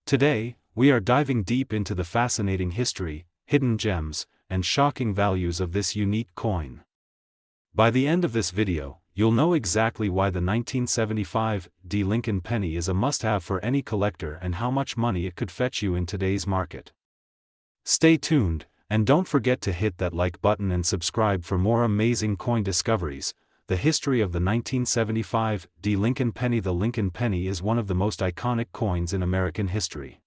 Today, we are diving deep into the fascinating history, hidden gems, and shocking values of this unique coin. By the end of this video, you'll know exactly why the 1975 D. Lincoln penny is a must-have for any collector and how much money it could fetch you in today's market. Stay tuned, and don't forget to hit that like button and subscribe for more amazing coin discoveries. The history of the 1975 D. Lincoln penny. The Lincoln penny is one of the most iconic coins in American history.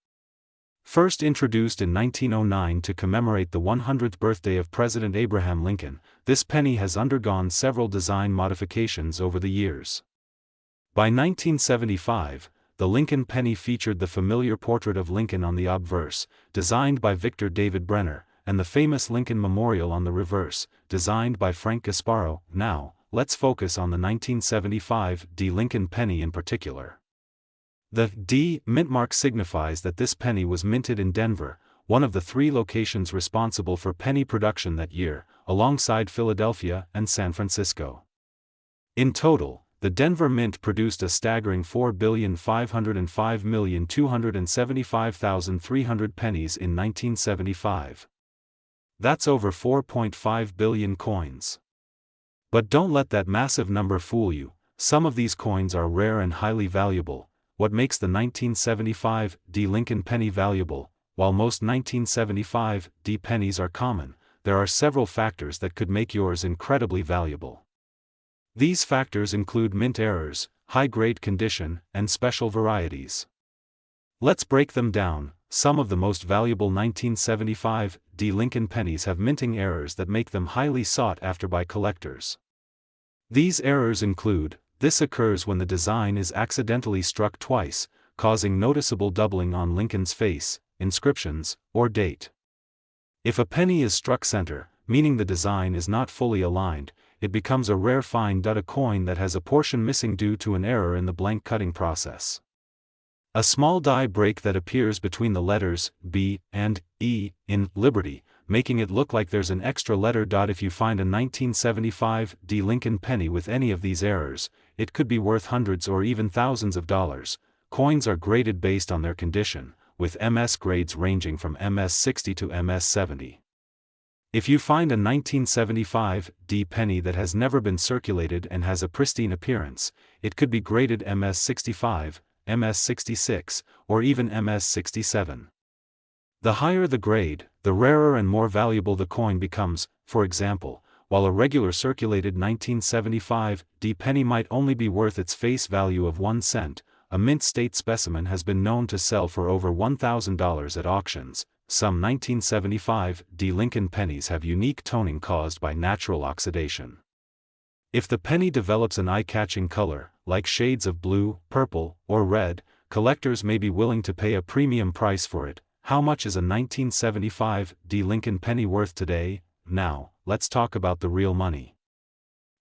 First introduced in 1909 to commemorate the 100th birthday of President Abraham Lincoln, this penny has undergone several design modifications over the years. By 1975, the Lincoln penny featured the familiar portrait of Lincoln on the obverse, designed by Victor David Brenner, and the famous Lincoln Memorial on the reverse, designed by Frank Gasparo. Now, let's focus on the 1975 D. Lincoln penny in particular. The D mint mark signifies that this penny was minted in Denver, one of the three locations responsible for penny production that year, alongside Philadelphia and San Francisco. In total, the Denver Mint produced a staggering 4,505,275,300 pennies in 1975. That's over 4.5 billion coins. But don't let that massive number fool you. Some of these coins are rare and highly valuable. What makes the 1975 D. Lincoln penny valuable? While most 1975 D. pennies are common, there are several factors that could make yours incredibly valuable. These factors include mint errors, high-grade condition, and special varieties. Let's break them down. Some of the most valuable 1975 D. Lincoln pennies have minting errors that make them highly sought after by collectors. These errors include: this occurs when the design is accidentally struck twice, causing noticeable doubling on Lincoln's face, inscriptions, or date. If a penny is struck center, meaning the design is not fully aligned, it becomes a rare find. A coin that has a portion missing due to an error in the blank cutting process. A small die break that appears between the letters B and E in Liberty, making it look like there's an extra letter. If you find a 1975 D. Lincoln penny with any of these errors, it could be worth hundreds or even thousands of dollars. Coins are graded based on their condition, with MS grades ranging from MS 60 to MS 70. If you find a 1975 D. penny that has never been circulated and has a pristine appearance, it could be graded MS 65, MS 66, or even MS 67. The higher the grade, the rarer and more valuable the coin becomes. For example, while a regular circulated 1975 D. penny might only be worth its face value of 1 cent, a mint state specimen has been known to sell for over $1,000 at auctions. Some 1975 D. Lincoln pennies have unique toning caused by natural oxidation. If the penny develops an eye-catching color, like shades of blue, purple, or red, collectors may be willing to pay a premium price for it. How much is a 1975 D. Lincoln penny worth today? Now, let's talk about the real money.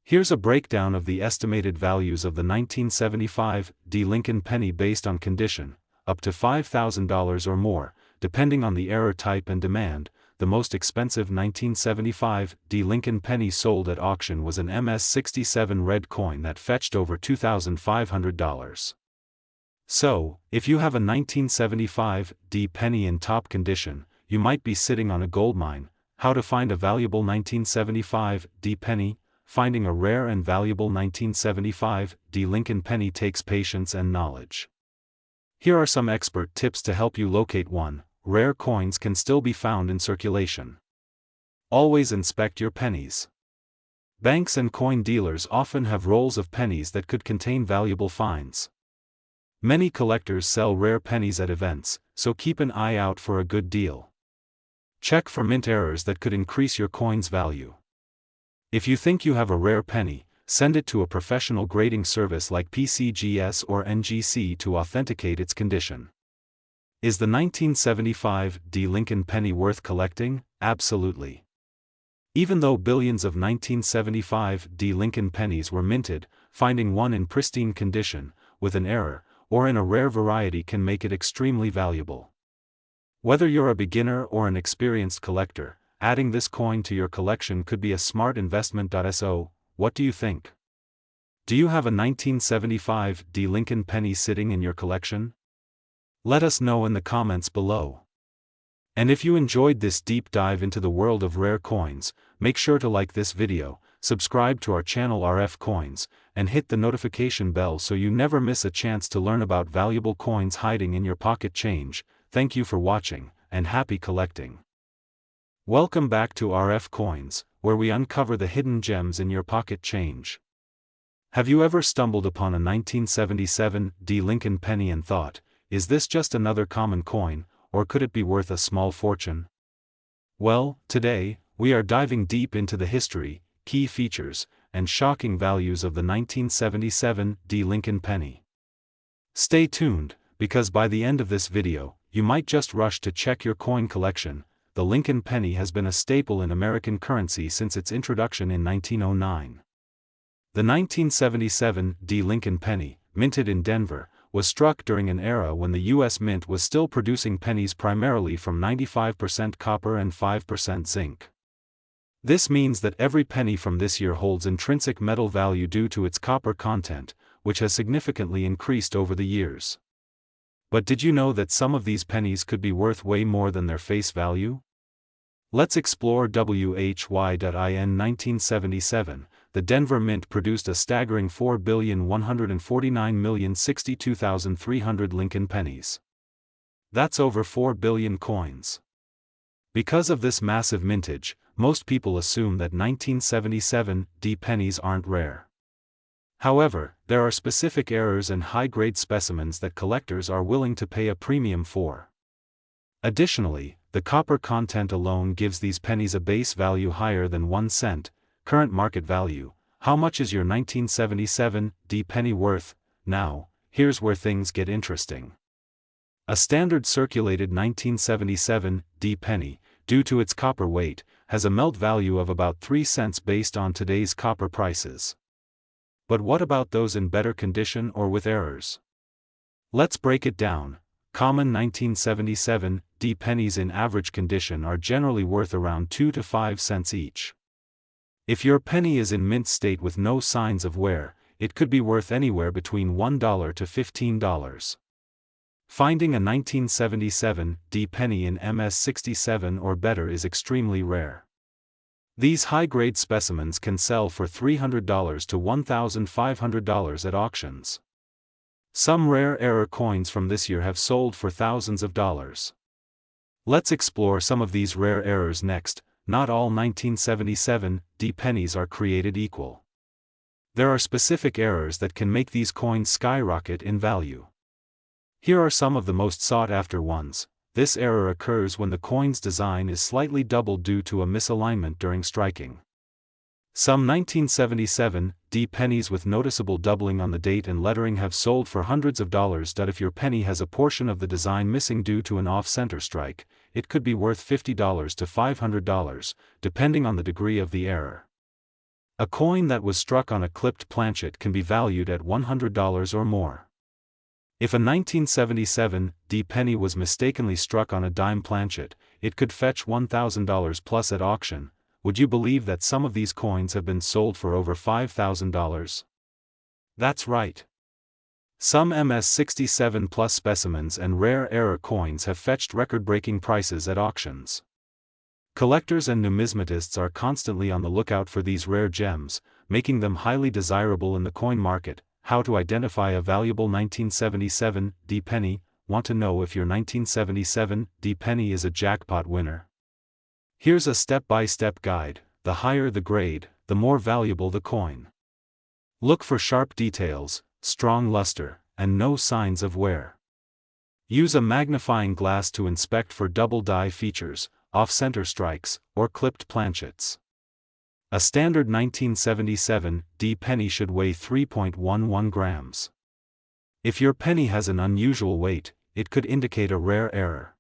Here's a breakdown of the estimated values of the 1975 D. Lincoln penny based on condition, up to $5,000 or more, depending on the error type and demand. The most expensive 1975 D. Lincoln penny sold at auction was an MS 67 red coin that fetched over $2,500. So, if you have a 1975 D. penny in top condition, you might be sitting on a goldmine. How to find a valuable 1975 D. penny? Finding a rare and valuable 1975 D. Lincoln penny takes patience and knowledge. Here are some expert tips to help you locate one. Rare coins can still be found in circulation. Always inspect your pennies. Banks and coin dealers often have rolls of pennies that could contain valuable finds. Many collectors sell rare pennies at events, so keep an eye out for a good deal. Check for mint errors that could increase your coin's value. If you think you have a rare penny, send it to a professional grading service like PCGS or NGC to authenticate its condition. Is the 1975 D. Lincoln penny worth collecting? Absolutely. Even though billions of 1975 D. Lincoln pennies were minted, finding one in pristine condition, with an error, or in a rare variety can make it extremely valuable. Whether you're a beginner or an experienced collector, adding this coin to your collection could be a smart investment. So, what do you think? Do you have a 1975 D. Lincoln penny sitting in your collection? Let us know in the comments below. And if you enjoyed this deep dive into the world of rare coins, make sure to like this video, subscribe to our channel RFCoins, and hit the notification bell so you never miss a chance to learn about valuable coins hiding in your pocket change. Thank you for watching, and happy collecting. Welcome back to RFCoins, where we uncover the hidden gems in your pocket change. Have you ever stumbled upon a 1977 Lincoln penny and thought, is this just another common coin, or could it be worth a small fortune? Well, today, we are diving deep into the history, key features, and shocking values of the 1977 Lincoln penny. Stay tuned, because by the end of this video, you might just rush to check your coin collection. The Lincoln penny has been a staple in American currency since its introduction in 1909. The 1977 Lincoln penny, minted in Denver, was struck during an era when the U.S. Mint was still producing pennies primarily from 95% copper and 5% zinc. This means that every penny from this year holds intrinsic metal value due to its copper content, which has significantly increased over the years. But did you know that some of these pennies could be worth way more than their face value? Let's explore WHY.in 1977. The Denver Mint produced a staggering 4,149,062,300 Lincoln pennies. That's over 4 billion coins. Because of this massive mintage, most people assume that 1977 pennies aren't rare. However, there are specific errors and high-grade specimens that collectors are willing to pay a premium for. Additionally, the copper content alone gives these pennies a base value higher than 1 cent, current market value. How much is your 1977 penny worth? Now, here's where things get interesting. A standard circulated 1977 penny, due to its copper weight, has a melt value of about 3 cents based on today's copper prices. But what about those in better condition or with errors? Let's break it down. Common 1977 pennies in average condition are generally worth around 2 to 5 cents each. If your penny is in mint state with no signs of wear, it could be worth anywhere between $1 to $15. Finding a 1977 penny in MS67 or better is extremely rare. These high-grade specimens can sell for $300 to $1,500 at auctions. Some rare error coins from this year have sold for thousands of dollars. Let's explore some of these rare errors next. Not all 1977 pennies are created equal. There are specific errors that can make these coins skyrocket in value. Here are some of the most sought-after ones. This error occurs when the coin's design is slightly doubled due to a misalignment during striking. Some 1977 pennies with noticeable doubling on the date and lettering have sold for hundreds of dollars. If your penny has a portion of the design missing due to an off-center strike, it could be worth $50 to $500, depending on the degree of the error. A coin that was struck on a clipped planchet can be valued at $100 or more. If a 1977 penny was mistakenly struck on a dime planchet, it could fetch $1,000 plus at auction. Would you believe that some of these coins have been sold for over $5,000? That's right. Some MS67 plus specimens and rare error coins have fetched record-breaking prices at auctions. Collectors and numismatists are constantly on the lookout for these rare gems, making them highly desirable in the coin market. How to identify a valuable 1977 penny? Want to know if your 1977 penny is a jackpot winner? Here's a step-by-step guide. The higher the grade, the more valuable the coin. Look for sharp details, strong luster, and no signs of wear. Use a magnifying glass to inspect for double die features, off-center strikes, or clipped planchets. A standard 1977 penny should weigh 3.11 grams. If your penny has an unusual weight, it could indicate a rare error.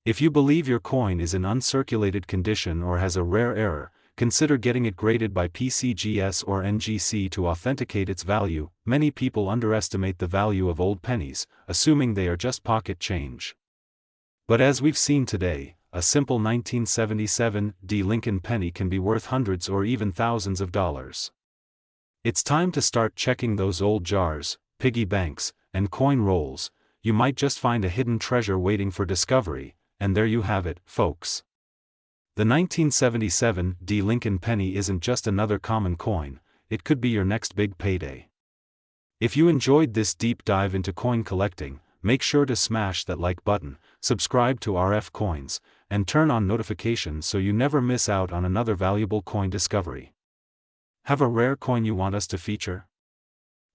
If you believe your coin is in uncirculated condition or has a rare error, consider getting it graded by PCGS or NGC to authenticate its value. Many people underestimate the value of old pennies, assuming they are just pocket change. But as we've seen today, a simple 1977 Lincoln penny can be worth hundreds or even thousands of dollars. It's time to start checking those old jars, piggy banks, and coin rolls. you might just find a hidden treasure waiting for discovery, and there you have it, folks. The 1977 D. Lincoln penny isn't just another common coin, it could be your next big payday. If you enjoyed this deep dive into coin collecting, make sure to smash that like button, subscribe to RFCoins, and turn on notifications so you never miss out on another valuable coin discovery. Have a rare coin you want us to feature?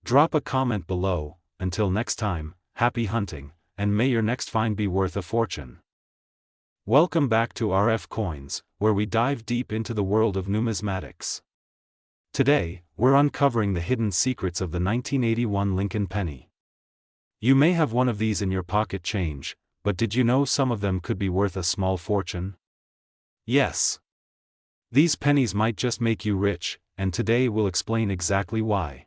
Drop a comment below. Until next time, happy hunting, and may your next find be worth a fortune. Welcome back to RFCoins, where we dive deep into the world of numismatics. Today, we're uncovering the hidden secrets of the 1981 Lincoln penny. You may have one of these in your pocket change, but did you know some of them could be worth a small fortune? Yes. These pennies might just make you rich, and today we'll explain exactly why.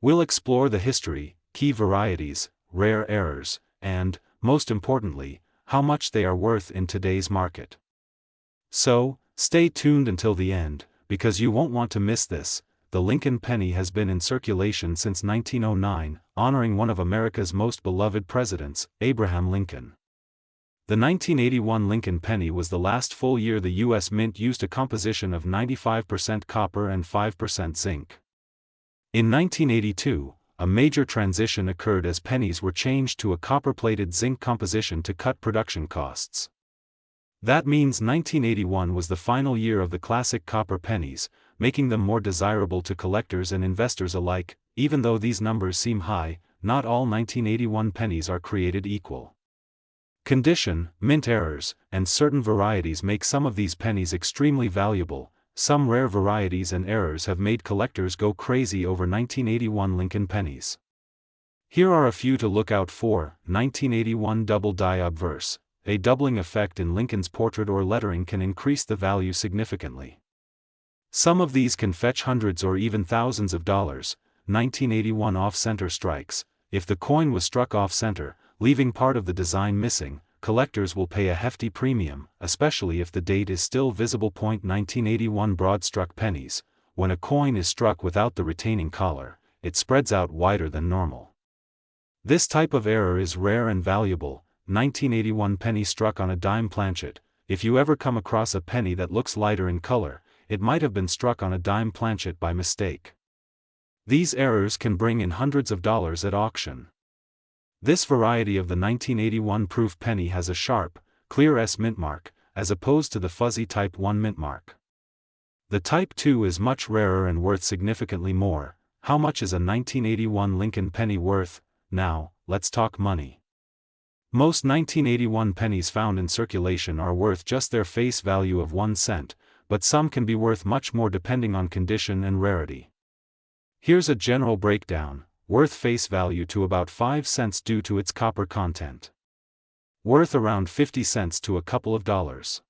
We'll explore the history, key varieties, rare errors, and, most importantly, how much they are worth in today's market. So, stay tuned until the end, because you won't want to miss this. The Lincoln penny has been in circulation since 1909, honoring one of America's most beloved presidents, Abraham Lincoln. The 1981 Lincoln penny was the last full year the U.S. Mint used a composition of 95% copper and 5% zinc. In 1982, a major transition occurred as pennies were changed to a copper-plated zinc composition to cut production costs. That means 1981 was the final year of the classic copper pennies, making them more desirable to collectors and investors alike. Even though these numbers seem high, not all 1981 pennies are created equal. Condition, mint errors, and certain varieties make some of these pennies extremely valuable. Some rare varieties and errors have made collectors go crazy over 1981 Lincoln pennies. Here are a few to look out for. 1981 double die obverse. A doubling effect in Lincoln's portrait or lettering can increase the value significantly. Some of these can fetch hundreds or even thousands of dollars. 1981 off-center strikes. If the coin was struck off-center, leaving part of the design missing, collectors will pay a hefty premium, especially if the date is still visible. 1981 broad-struck pennies. When a coin is struck without the retaining collar, it spreads out wider than normal. This type of error is rare and valuable. 1981 penny struck on a dime planchet. If you ever come across a penny that looks lighter in color, it might have been struck on a dime planchet by mistake. These errors can bring in hundreds of dollars at auction. This variety of the 1981 proof penny has a sharp, clear S mint mark, as opposed to the fuzzy Type 1 mint mark. The Type 2 is much rarer and worth significantly more. How much is a 1981 Lincoln penny worth? Now, let's talk money. Most 1981 pennies found in circulation are worth just their face value of 1 cent, but some can be worth much more depending on condition and rarity. Here's a general breakdown. Worth face value to about 5 cents due to its copper content. Worth around 50 cents to a couple of dollars.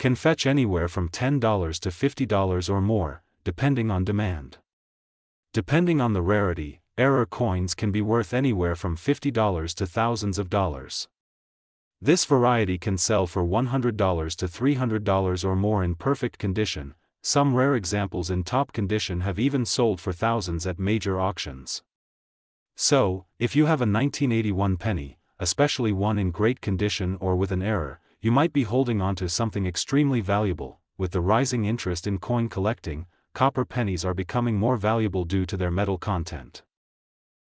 Can fetch anywhere from $10 to $50 or more, depending on demand. Depending on the rarity, error coins can be worth anywhere from $50 to thousands of dollars. This variety can sell for $100 to $300 or more in perfect condition. Some rare examples in top condition have even sold for thousands at major auctions. So, if you have a 1981 penny, especially one in great condition or with an error, you might be holding on to something extremely valuable. With the rising interest in coin collecting, copper pennies are becoming more valuable due to their metal content.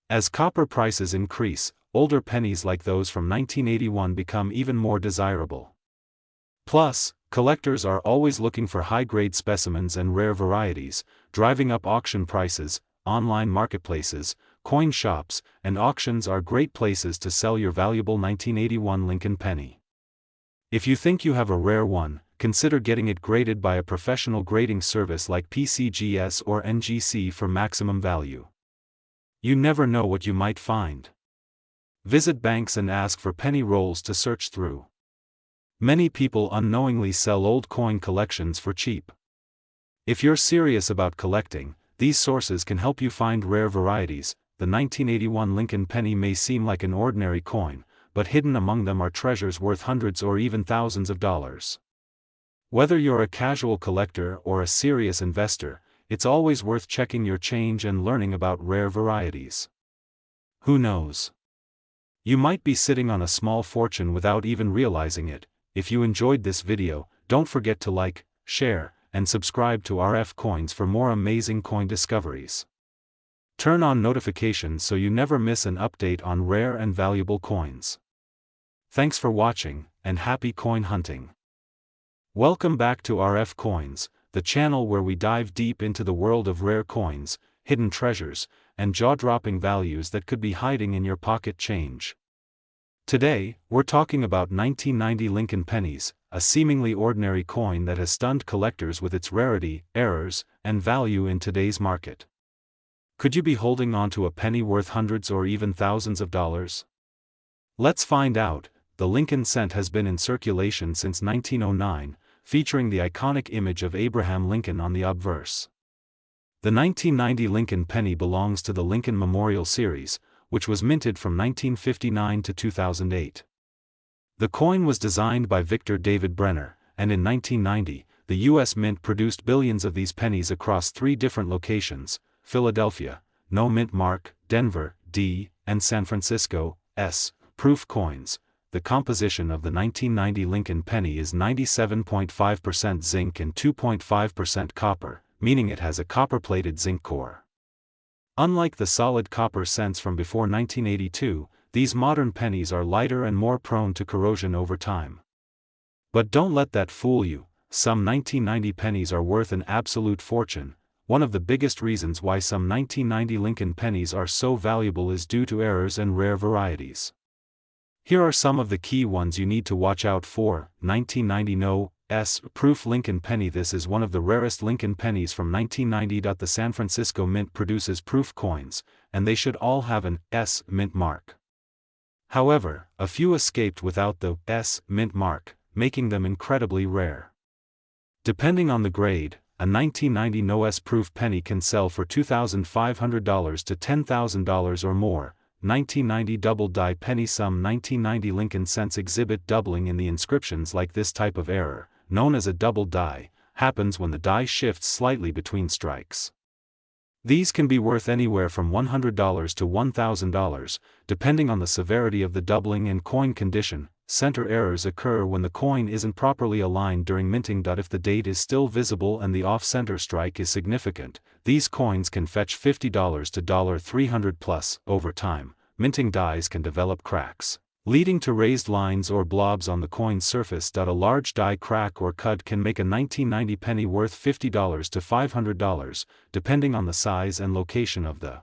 As copper prices increase, older pennies like those from 1981 become even more desirable. Plus, collectors are always looking for high-grade specimens and rare varieties, driving up auction prices. Online marketplaces, coin shops, and auctions are great places to sell your valuable 1981 Lincoln penny. If you think you have a rare one, consider getting it graded by a professional grading service like PCGS or NGC for maximum value. You never know what you might find. Visit banks and ask for penny rolls to search through. Many people unknowingly sell old coin collections for cheap. If you're serious about collecting, these sources can help you find rare varieties. The 1981 Lincoln penny may seem like an ordinary coin, but hidden among them are treasures worth hundreds or even thousands of dollars. Whether you're a casual collector or a serious investor, it's always worth checking your change and learning about rare varieties. Who knows? You might be sitting on a small fortune without even realizing it. If you enjoyed this video, don't forget to like, share, and subscribe to RFCoins for more amazing coin discoveries. Turn on notifications so you never miss an update on rare and valuable coins. Thanks for watching, and happy coin hunting. Welcome back to RFCoins, the channel where we dive deep into the world of rare coins, hidden treasures, and jaw-dropping values that could be hiding in your pocket change. Today, we're talking about 1990 Lincoln Pennies, a seemingly ordinary coin that has stunned collectors with its rarity, errors, and value in today's market. Could you be holding on to a penny worth hundreds or even thousands of dollars? Let's find out. The Lincoln cent has been in circulation since 1909, featuring the iconic image of Abraham Lincoln on the obverse. The 1990 Lincoln penny belongs to the Lincoln Memorial Series, which was minted from 1959 to 2008. The coin was designed by Victor David Brenner, and in 1990, the U.S. Mint produced billions of these pennies across 3 different locations: Philadelphia, No Mint Mark, Denver, D, and San Francisco, S. Proof coins. The composition of the 1990 Lincoln penny is 97.5% zinc and 2.5% copper, meaning it has a copper-plated zinc core. Unlike the solid copper cents from before 1982, these modern pennies are lighter and more prone to corrosion over time. But don't let that fool you. Some 1990 pennies are worth an absolute fortune. One of the biggest reasons why some 1990 Lincoln pennies are so valuable is due to errors and rare varieties. Here are some of the key ones you need to watch out for. 1990 No. S. Proof Lincoln penny. This is one of the rarest Lincoln pennies from 1990. The San Francisco Mint produces proof coins, and they should all have an S. Mint mark. However, a few escaped without the S. Mint mark, making them incredibly rare. Depending on the grade, a 1990 No. S. Proof penny can sell for $2,500 to $10,000 or more. 1990 Double Die Penny. Some 1990 Lincoln cents exhibit doubling in the inscriptions. Like this type of error, known as a double die, happens when the die shifts slightly between strikes. These can be worth anywhere from $100 to $1,000, depending on the severity of the doubling and coin condition. Center errors occur when the coin isn't properly aligned during minting. If the date is still visible and the off-center strike is significant, these coins can fetch $50 to $300 plus. Over time, minting dies can develop cracks, leading to raised lines or blobs on the coin's surface. A large die crack or cut can make a 1990 penny worth $50 to $500, depending on the size and location of the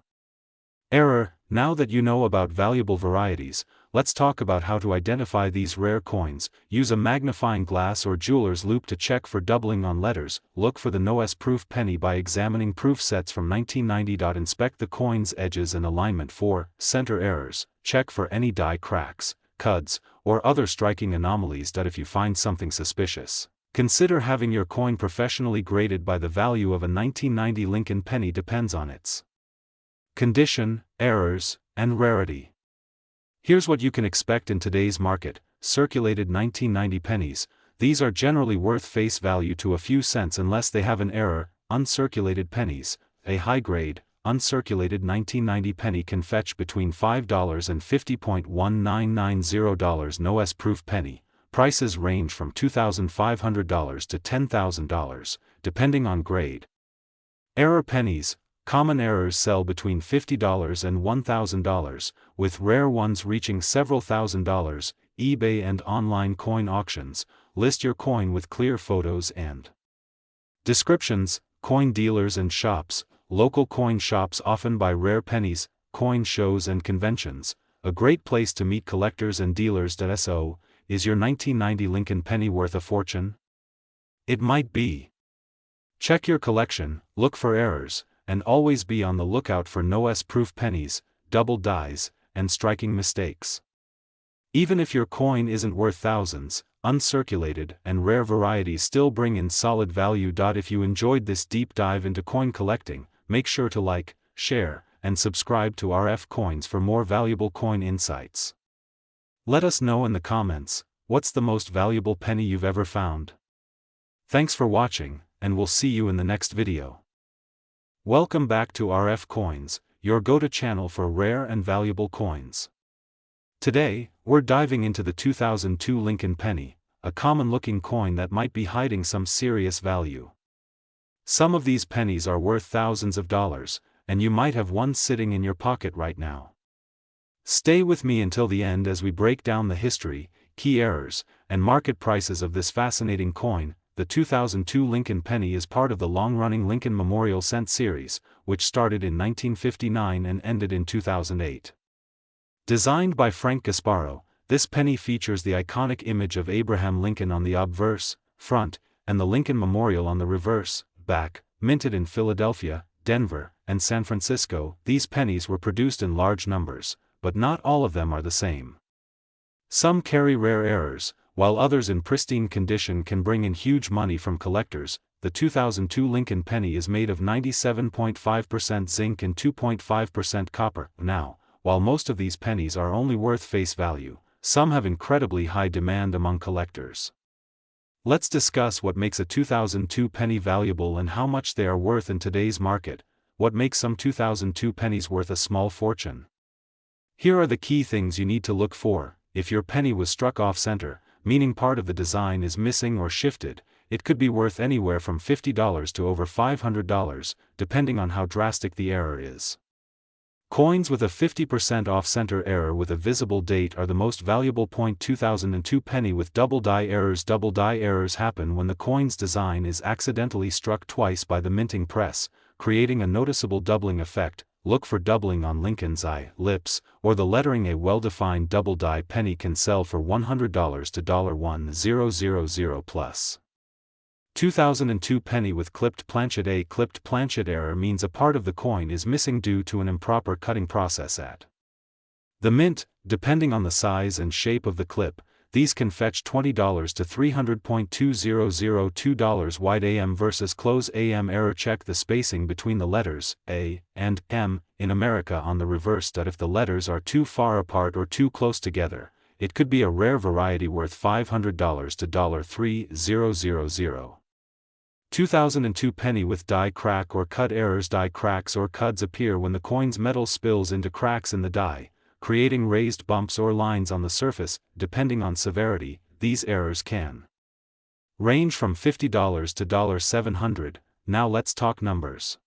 error. Now that you know about valuable varieties, let's talk about how to identify these rare coins. Use a magnifying glass or jeweler's loupe to check for doubling on letters. Look for the No. S. Proof penny by examining proof sets from 1990. Inspect the coin's edges and alignment for center errors. Check for any die cracks, cuts, or other striking anomalies. If you find something suspicious, consider having your coin professionally graded. By the value of a 1990 Lincoln penny depends on its condition, errors, and rarity. Here's what you can expect in today's market. Circulated 1990 pennies. These are generally worth face value to a few cents unless they have an error. Uncirculated pennies. A high-grade, uncirculated 1990 penny can fetch between $5 and $50.1990. No. S. Proof penny. Prices range from $2,500 to $10,000, depending on grade. Error pennies. Common errors sell between $50 and $1,000, with rare ones reaching several $1,000s. eBay and online coin auctions. List your coin with clear photos and descriptions. Coin dealers and shops. Local coin shops often buy rare pennies. Coin shows and conventions. A great place to meet collectors and dealers. So, is your 1990 Lincoln penny worth a fortune? It might be. Check your collection, look for errors, and always be on the lookout for No. S. Proof pennies, double dies, and striking mistakes. Even if your coin isn't worth thousands, uncirculated and rare varieties still bring in solid value. If you enjoyed this deep dive into coin collecting, make sure to like, share, and subscribe to RFCoins for more valuable coin insights. Let us know in the comments, what's the most valuable penny you've ever found? Thanks for watching, and we'll see you in the next video. Welcome back to RFCoins, your go-to channel for rare and valuable coins. Today, we're diving into the 2002 Lincoln penny, a common-looking coin that might be hiding some serious value. Some of these pennies are worth thousands of dollars, and you might have one sitting in your pocket right now. Stay with me until the end as we break down the history, key errors, and market prices of this fascinating coin. The 2002 Lincoln penny is part of the long-running Lincoln Memorial Cent series, which started in 1959 and ended in 2008. Designed by Frank Gasparo, this penny features the iconic image of Abraham Lincoln on the obverse, front, and the Lincoln Memorial on the reverse, back. Minted in Philadelphia, Denver, and San Francisco, these pennies were produced in large numbers, but not all of them are the same. Some carry rare errors, while others in pristine condition can bring in huge money from collectors. The 2002 Lincoln penny is made of 97.5% zinc and 2.5% copper. Now, while most of these pennies are only worth face value, some have incredibly high demand among collectors. Let's discuss what makes a 2002 penny valuable and how much they are worth in today's market. What makes some 2002 pennies worth a small fortune? Here are the key things you need to look for. If your penny was struck off-center, meaning part of the design is missing or shifted, it could be worth anywhere from $50 to over $500, depending on how drastic the error is. Coins with a 50% off-center error with a visible date are the most valuable. 2002 penny with double die errors. Double die errors happen when the coin's design is accidentally struck twice by the minting press, creating a noticeable doubling effect. Look for doubling on Lincoln's eye, lips, or the lettering. A well-defined double die penny can sell for $100 to $1,000 plus. 2002 penny with clipped planchet. A clipped planchet error means a part of the coin is missing due to an improper cutting process at the mint. Depending on the size and shape of the clip, these can fetch $20 to $300.2002. Wide AM versus close AM error. Check the spacing between the letters A and M in America on the reverse. If the letters are too far apart or too close together, it could be a rare variety worth $500 to $3,000. 2002 penny with die crack or cut errors. Die cracks or cuts appear when the coin's metal spills into cracks in the die, creating raised bumps or lines on the surface. Depending on severity, these errors can range from $50 to $700. Now let's talk numbers.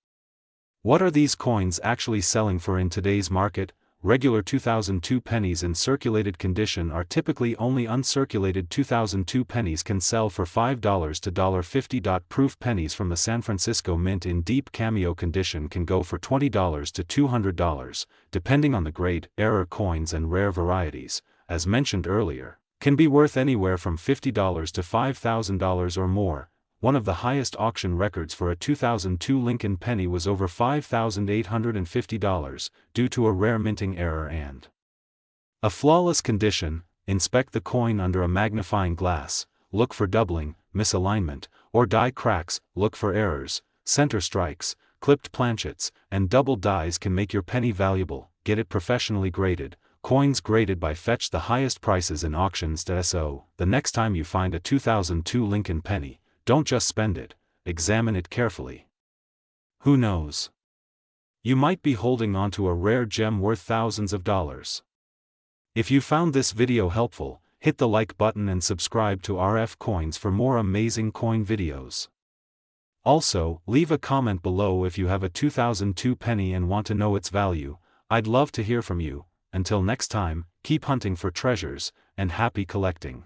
What are these coins actually selling for in today's market? Regular 2002 pennies in circulated condition are typically only uncirculated. 2002 pennies can sell for $5 to $50. Proof pennies from the San Francisco Mint in deep cameo condition can go for $20 to $200, depending on the grade. Error coins and rare varieties, as mentioned earlier, can be worth anywhere from $50 to $5,000 or more. One of the highest auction records for a 2002 Lincoln penny was over $5,850, due to a rare minting error and a flawless condition. Inspect the coin under a magnifying glass, look for doubling, misalignment, or die cracks. Look for errors, center strikes, clipped planchets, and double dies can make your penny valuable. Get it professionally graded. Coins graded by fetch the highest prices in auctions. So, the next time you find a 2002 Lincoln penny, don't just spend it, examine it carefully. Who knows? You might be holding onto a rare gem worth thousands of dollars. If you found this video helpful, hit the like button and subscribe to RFCoins for more amazing coin videos. Also, leave a comment below if you have a 2002 penny and want to know its value. I'd love to hear from you. Until next time, keep hunting for treasures, and happy collecting.